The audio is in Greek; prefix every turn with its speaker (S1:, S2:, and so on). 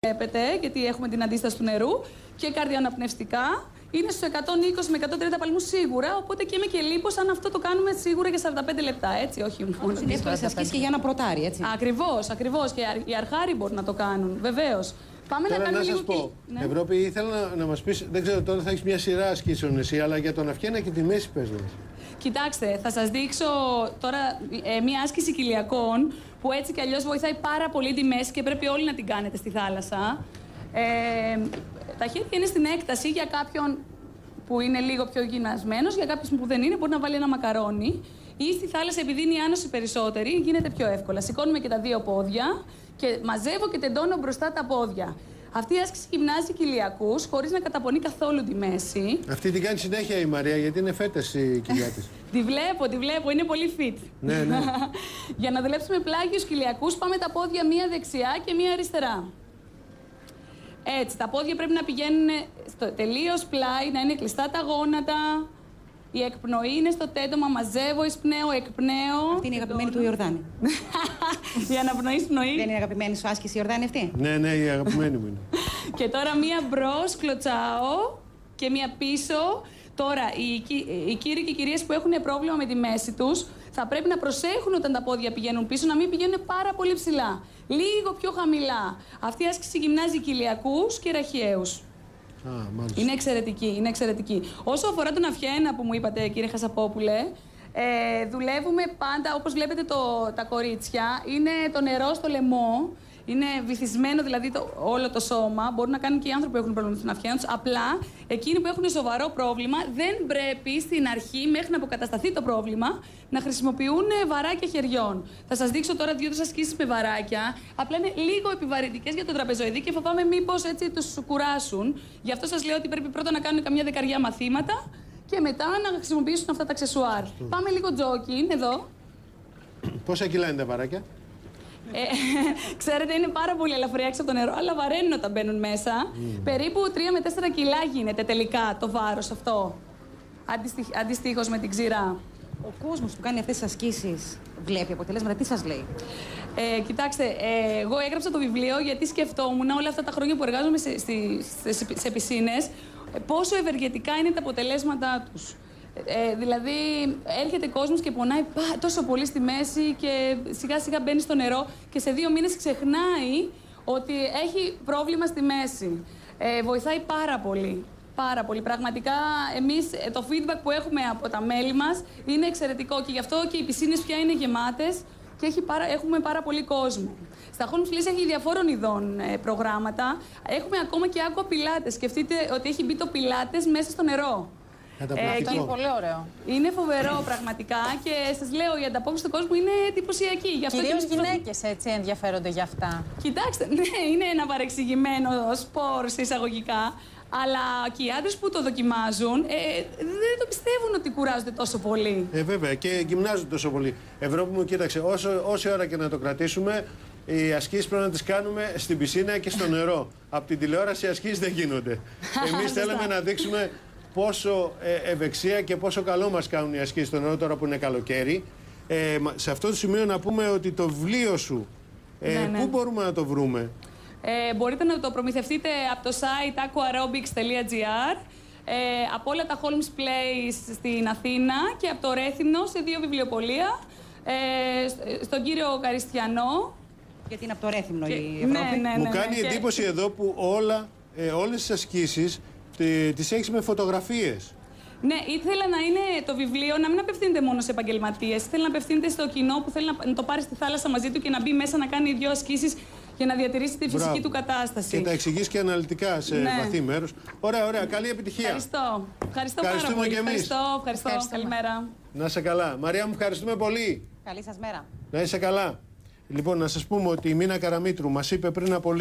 S1: Βλέπετε, γιατί έχουμε την αντίσταση του νερού και καρδιοαναπνευστικά. Είναι στους 120 με 130 παλμούς σίγουρα, οπότε και είμαι και λίπος αν αυτό το κάνουμε σίγουρα για 45 λεπτά, έτσι, όχι μόνο.
S2: Είναι εύκολες ασκήσεις και για ένα πρωτάρι, έτσι.
S1: Ακριβώς, και οι αρχάροι μπορούν να το κάνουν, βεβαίως. Πάμε
S3: τώρα
S1: να κάνουμε
S3: να
S1: λίγο...
S3: σας πω,
S1: Ναι.
S3: Ευρώπη, ήθελα να μας πεις, δεν ξέρω τώρα θα έχεις μια σειρά ασκήσεων εσύ, αλλά για τον Αυχένα και τη μέση πες μας.
S1: Κοιτάξτε, θα σας δείξω τώρα μια άσκηση κοιλιακών που έτσι κι αλλιώς βοηθάει πάρα πολύ τη μέση και πρέπει όλοι να την κάνετε στη θάλασσα. Τα χέρια είναι στην έκταση για κάποιον που είναι λίγο πιο γυμνασμένος, για κάποιον που δεν είναι μπορεί να βάλει ένα μακαρόνι ή στη θάλασσα επειδή είναι η άνοση περισσότερη γίνεται πιο εύκολα. Σηκώνουμε και τα δύο πόδια και μαζεύω και τεντώνω μπροστά τα πόδια. Αυτή η άσκηση γυμνάζει κοιλιακούς χωρίς να καταπονεί καθόλου τη μέση.
S3: Αυτή την κάνει συνέχεια η Μαρία, γιατί είναι φέτες η κοιλιά της.
S1: Τη βλέπω, είναι πολύ fit.
S3: Ναι.
S1: Για να δουλέψουμε πλάγιους κοιλιακούς, πάμε τα πόδια μία δεξιά και μία αριστερά. Έτσι, τα πόδια πρέπει να πηγαίνουν τελείως πλάι, να είναι κλειστά τα γόνατα. Η εκπνοή είναι στο τέντομα, μαζεύω, εισπνέω, εκπνέω.
S2: Αυτή είναι η αγαπημένη του Ιορδάνη.
S1: Η αναπνοή-εισπνοή.
S2: Δεν είναι αγαπημένη σου άσκηση η Ιορδάνη αυτή.
S3: Ναι, η αγαπημένη μου είναι.
S1: Και τώρα μία μπρος, κλωτσάω και μία πίσω. Τώρα, οι κύριοι και οι κυρίες που έχουν πρόβλημα με τη μέση τους θα πρέπει να προσέχουν όταν τα πόδια πηγαίνουν πίσω, να μην πηγαίνουν πάρα πολύ ψηλά. Λίγο πιο χαμηλά. Αυτή η άσκηση γυμνάζει κοιλιακούς και ραχιαίους. Είναι εξαιρετική, Όσο αφορά τον Αυχένα που μου είπατε, κύριε Χασαπόπουλε, δουλεύουμε πάντα, όπως βλέπετε τα κορίτσια, είναι το νερό στο λαιμό. Είναι βυθισμένο δηλαδή όλο το σώμα. Μπορούν να κάνουν και οι άνθρωποι που έχουν πρόβλημα στην αυχένα τους. Απλά εκείνοι που έχουν σοβαρό πρόβλημα δεν πρέπει στην αρχή, μέχρι να αποκατασταθεί το πρόβλημα, να χρησιμοποιούν βαράκια χεριών. Θα σας δείξω τώρα 2-3 ασκήσεις με βαράκια. Απλά είναι λίγο επιβαρυντικές για το τραπεζοειδή και φοβάμαι μήπως έτσι τους κουράσουν. Γι' αυτό σας λέω ότι πρέπει πρώτα να κάνουν καμιά δεκαριά μαθήματα και μετά να χρησιμοποιήσουν αυτά τα αξεσουάρ. Πάμε λίγο τζόκιν εδώ.
S3: Πόσα κιλά είναι τα βαράκια?
S1: Ξέρετε, είναι πάρα πολύ ελαφριά έξω από το νερό, αλλά βαραίνουν όταν μπαίνουν μέσα. Περίπου 3 με 4 κιλά γίνεται τελικά το βάρος αυτό. Αντιστοίχως με την ξηρά.
S2: Ο κόσμος που κάνει αυτές τις ασκήσεις βλέπει αποτελέσματα, τι σας λέει?
S1: Κοιτάξτε, εγώ έγραψα το βιβλίο γιατί σκεφτόμουν όλα αυτά τα χρόνια που εργάζομαι σε πισίνες πόσο ευεργετικά είναι τα αποτελέσματά τους. Δηλαδή, έρχεται κόσμος και πονάει τόσο πολύ στη μέση και σιγά σιγά μπαίνει στο νερό και σε 2 μήνες ξεχνάει ότι έχει πρόβλημα στη μέση. Βοηθάει πάρα πολύ. Πάρα πολύ. Πραγματικά, εμείς το feedback που έχουμε από τα μέλη μας είναι εξαιρετικό και γι' αυτό και οι πισίνες πια είναι γεμάτες και έχουμε πάρα πολύ κόσμο. Στα Holmes Place έχει διαφόρων ειδών προγράμματα. Έχουμε ακόμα και aqua pilates. Σκεφτείτε ότι έχει μπει το pilates μέσα στο νερό.
S4: Είναι πολύ ωραίο.
S1: Είναι φοβερό πραγματικά και σας λέω η ανταπόκριση του κόσμου είναι εντυπωσιακή.
S4: Κυρίως γυναίκες έτσι ενδιαφέρονται για αυτά.
S1: Κοιτάξτε, ναι, είναι ένα παρεξηγημένο σπορ σε εισαγωγικά, αλλά και οι άντρες που το δοκιμάζουν δεν το πιστεύουν ότι κουράζονται τόσο πολύ.
S3: Βέβαια, και γυμνάζονται τόσο πολύ. Ευρώπη μου, κοίταξε, όση ώρα και να το κρατήσουμε, οι ασκήσεις πρέπει να τις κάνουμε στην πισίνα και στο νερό. Από την τηλεόραση οι ασκήσεις δεν γίνονται. Εμείς θέλουμε να δείξουμε πόσο ευεξία και πόσο καλό μας κάνουν οι ασκήσεις στο νερό τώρα που είναι καλοκαίρι. Σε αυτό το σημείο να πούμε ότι το βιβλίο σου, πού μπορούμε να το βρούμε?
S1: Μπορείτε να το προμηθευτείτε από το site aquarobics.gr, από όλα τα Holmes Place στην Αθήνα και από το Ρέθυμνο σε 2 βιβλιοπωλεία, στον κύριο Καριστιανό.
S2: Γιατί είναι από το Ρέθυμνο η Ευρώπη.
S1: Ναι,
S3: Μου κάνει εντύπωση εδώ που όλες τις ασκήσεις τις έχεις με φωτογραφίες.
S1: Ναι, ήθελα να είναι το βιβλίο να μην απευθύνεται μόνο σε επαγγελματίες. Ήθελα να απευθύνεται στο κοινό που θέλει να το πάρει στη θάλασσα μαζί του και να μπει μέσα να κάνει 2 ασκήσεις για να διατηρήσει τη φυσική του κατάσταση.
S3: Και τα εξηγείς και αναλυτικά σε βαθύ μέρος. Ωραία. Καλή επιτυχία.
S1: Ευχαριστώ πάρα πολύ. Ευχαριστώ. Καλημέρα.
S3: Να είσαι καλά. Μαρία μου, ευχαριστούμε πολύ.
S2: Καλή σας μέρα.
S3: Να είσαι καλά. Λοιπόν, να σας πούμε ότι η Μίνα Καραμήτρου μας είπε πριν από λίγο